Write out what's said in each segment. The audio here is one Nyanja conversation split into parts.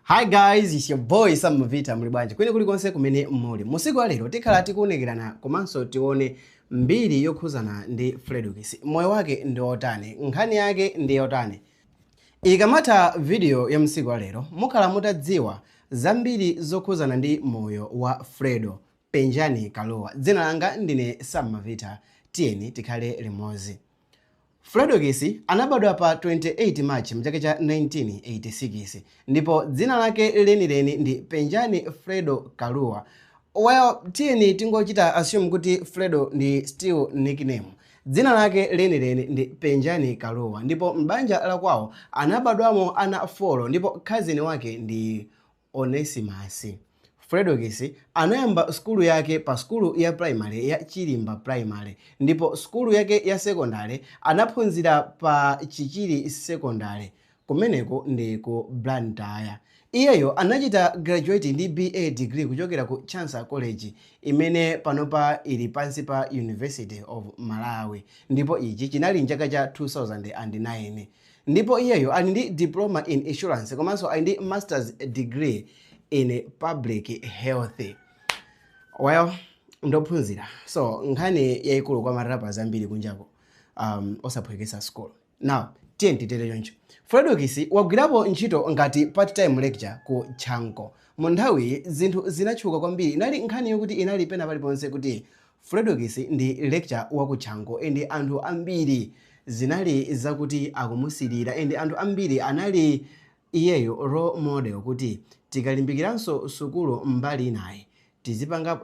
Hi guys, it's your boy Sam Mavita muli bwanji. Kwene kulikonse kumene muli. Musiku wa lero tikhala tikuonekirana komanso tione mbiri yokhuzana ndi Fredukis. Moyo wake ndi otani, nkhani yake ndi otani. Ikamatha video ya musiku wa lero, mukhala mutadziwa zambiri zokhuzana ndi moyo wa Fredo Penjani Kaluwa. Dzina langa ndine Sam Mavita. Tiyeni tikhale limodzi. Fredukis anabadwa pa 28 March mchaka cha 1986 ndipo dzina lake lenileni ndi Penjani Fredo Kaluwa. Well, tiyeni tingochita assume kuti Fredo ndi still nickname. Dzina lake lenileni ndi Penjani Kaluwa ndipo mbanja la kwawo anabadwamo ana 4 ndipo cousin wake ndi Onesimus. Fredukis anayamba skulu yake pa skulu ya primary ya Chilimba Primary ndipo skulu yake ya secondary anaphunzira pa Chichiri Secondary kumeneko ndi ku Blantyre. Iyeyo anachita graduate ndi BA degree kuchokera ku Chansa College imene panopa ili pansi pa University of Malawi ndipo ichi chinali mchaka cha 2009. Ndipo iyeyo ali ndi diploma in insurance komanso ali ndi master's degree in public health. Well, ndophunzira. So nkhani yaikulu kwa marapa zambiri kunjako osaphwekesa school. Now, tiyeni titere choncho. Fredukis wagwirapo ntchito ngati part-time lecturer ku Chanko. Mu nthawi zinthu zinatchuka kwambiri. Inali nkhani yokuti inali pena paliponse kuti Fredukis ndi lecturer wa ku Chanko ende anthu ambiri zinali zakuti akumusilira ende anthu ambiri anali iyeyo role model kuti tikalimbikiranso sukulu mbali inayi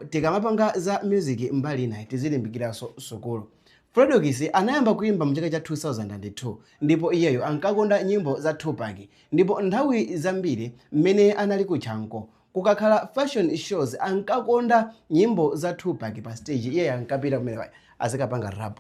tikamapanga za music mbali inayi tizilimbikiranso sukulu. Fredukis anayamba kuimba mchaka cha 2002 ndipo iyeyo ankakonda nyimbo za Tupac ndipo nthawi zambiri mmene anali ku Chanko kukakhala fashion shows ankakonda nyimbo za Tupac pa stage. Iyeyo ankapita kumene azikapanga rap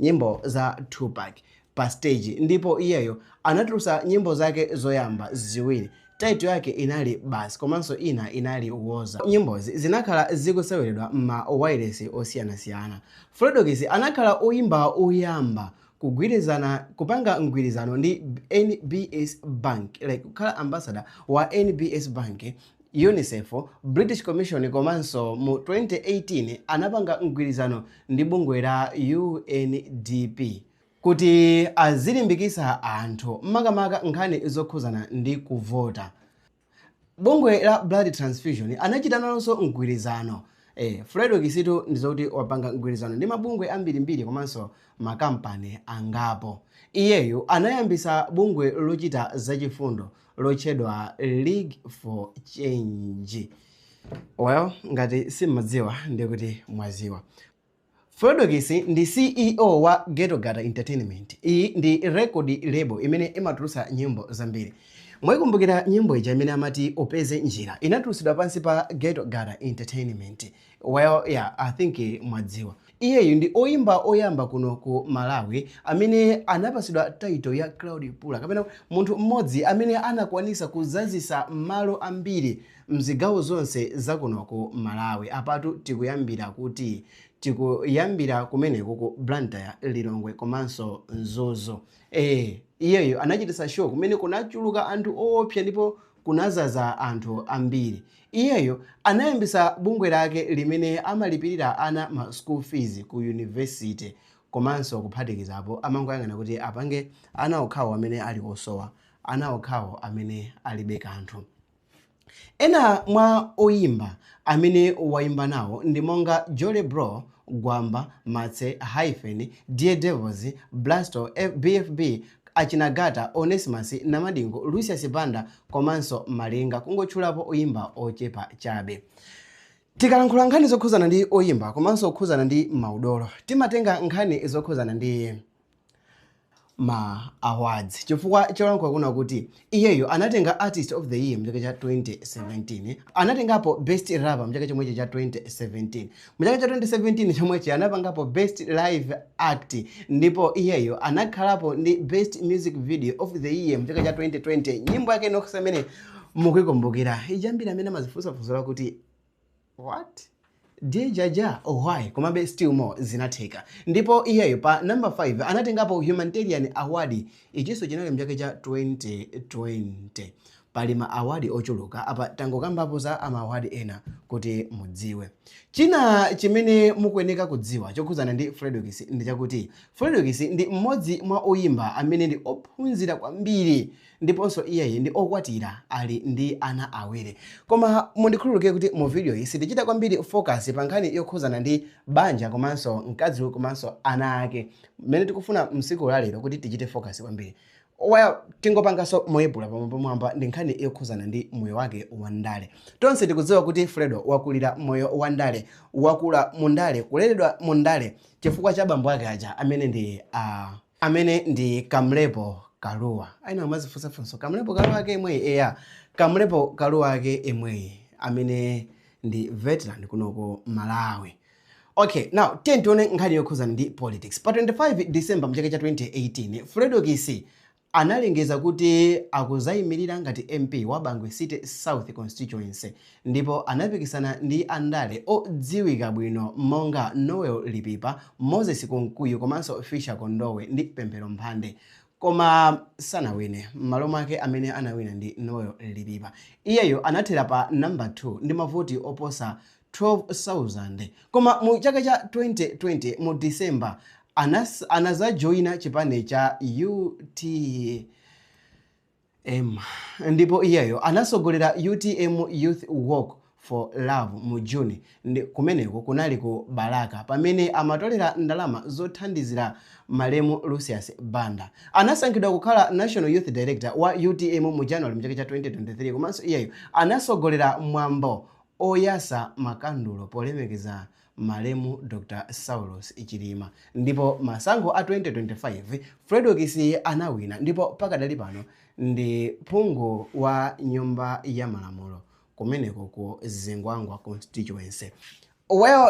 nyimbo za Tupac pa stage ndipo iyeyo anatulusa nyimbo zake zoyamba ziwiri. Title yake inali Basi komanso ina inali Woza. Nyimbozi zinakhala zikuseweredwa ma wireless osiyanasiyana. Fredukis anakhala oyimba oyamba kupanga mgwirizano ndi NBS Bank, like kukhala ambassador wa NBS Bank, UNICEF, British Commission komanso mu 2018 anapanga mgwirizano ndi bungwe la UNDP kuti azilimbikisa anthu makamaka nkhani zokhuzana ndi kuvota. Bungwe la blood transfusion anachita nalonso mgwirizano. Fredukis ndizokuti wapanga mgwirizano ndi mabungwe ambirimbiri komanso makampani angapo. Iyeyo anayambisa bungwe lochita zachifundo lochedwa League for Change. Well, ngati simudziwa ndikuti mwaziwa. Fredukis ndi CEO wa Ghetto Gata Entertainment. Iyi ndi record label imene imatulusa nyimbo zambiri. Mwikumbukira nyimbo ija imene amati Upeze Njira inatulusidwa pansi pa Ghetto Gata Entertainment. Well, yeah, I think mwadziwa. Iyeyu ndi oyimba oyamba kuno ku Malawi amene anapasidwa title ya Cloud Pula kapena munthu mmodzi amene anakwanisa kuzazisa malo ambiri mzigawo zonse zakuno ku Malawi. Apatu tikuyambira kumeneko ku Blantyre, Lilongwe komanso Nzozo. Iyeyo anachitisa show kumene kunachuluka anthu oopsa ndipo kunazaza anthu ambiri. Iyeyo anayambisa bungwe lake limene amalipirira ana ma school fees ku university komanso kuphatikizapo amangoyang'ana kuti apange ana okhawo amene ali osowa, ana okhawo amene alibe kanthu. Ena mwa oyimba amene wayimba nawo ndi monga Jolly Bro, Gwamba, Matse, Hyphen, Dear Devils, Blasto, BFB, Achinagata, Onesimus, Namadingo, Lucius Banda komanso Malinga kungotchulapo oyimba ochepa chabe. Tikalankhula nkhani zokhuzana ndi oyimba komanso kukhuzana ndi maudolo, timatenga nkhani zokhuzana ndi ma awards. Chifukwa cholankhula kuna kuti iyeyo anatenga Artist of the Year mchaka cha 2017, anatengapo Best Rapper mchaka chomwechi cha 2017. Mchaka cha 2017 chomwechi anapangapo Best Live Act ndipo iyeyo anakhalapo ndi Best Music Video of the Year mchaka cha 2020. Nyimbo yake nokusemene mukikumbukira ijambira amene amazifusafusa kuti what? Dear Jaja, why? Komabe still more zinatheka. Ndipo iyeyo pa number 5 anatengapo Humanitarian Award ichinso chinali mchaka cha 2020. pali ma award ochuluka apa tangokambapo za ama award ena kuti mudziwe. China chimene mukuyeneka kudziwa chokhuzana ndi Fredukis ndi chakuti Fredukis ndi mmodzi mwa oyimba amene ndi ophunzira kwambiri ndiponso iyeyi ndi okwatira ali ndi ana awiri. Koma mundikhululukire kuti mu video iyi sitichita kwambiri focus pa nkhani yokhuzana ndi banja komanso mkazi komanso ana ake mmene tikufuna msiku la lero kuti tichite focus kwambiri. Tingopangaso moyepula pamwamba ndi nkhani yokhuzana ndi moyo wake wandale. Tonse tikudziwa kuti Fredo wakulira moyo wandale, wakula mundale, kuleredwa mundale chifukwa cha bambo ake aja amene ndi Kamlepo Kaluwa. Aina mazifunsafunso Kamlepo Kaluwa ake imweyi eya Kamlepo Kaluwa ake imweyi amene ndi veteran kunoko Malawi. Okay, now tione nkhani yokhuzana ndi politics. Pa 25 December mchaka cha 2018 Fredukis analengeza kuti akuzayimirira ngati MP wa Bangwe City South Constituency ndipo anapikisana ndi andale odziwika bwino monga Noel Lipipa, Moses Kunkuyu komanso Fisher Kondowe ndi Pemphero Mphande. Koma sanawine, malo mwake amene anawina ndi Noel Lipipa. Iyeyo anathera pa number 2 ndi mavoti oposa 12,000. Koma mu chaka cha 2020 mu December anazajoina chipani cha UTM ndipo iyeyo anasogolera UTM Youth Walk for Love mu June kumeneko kunali ku Balaka pamene amatolera ndalama zothandizira Malemu Lucius Banda. Anasankhidwa kukhala National Youth Director wa UTM mu January mchaka cha 2023 komanso iyeyo anasogolera mwambo oyasa makandulo polemekeza Malemu Dr. Saulus Ichilima. Ndipo masankho a 2025 Fredukis anawina ndipo pakadali pano ndi phungu wa nyumba ya malamulo kumeneko ku Zengwangwa constituency.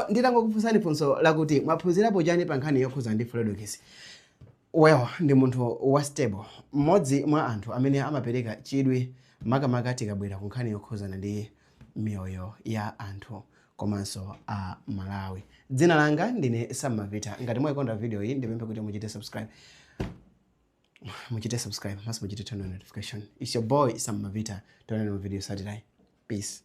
Nditangokufunsani funso lakuti mwaphunzirapo chani pa nkhani yokhuzana ndi Fredukis. Ndi munthu wa stable, mmodzi mwa anthu amene amapereka chidwi makamaka tikabwera ku nkhani yokhuzana ndi miyoyo ya anthu komanso a Malawi. Dzina langa ndine Sam Mavita. Ngati mwayikonda video iyi ndipemphe kuti muchite subscribe. Masi muchite turn on notification. It's your boy Sam Mavita. Tionane mu video Saturday. Peace.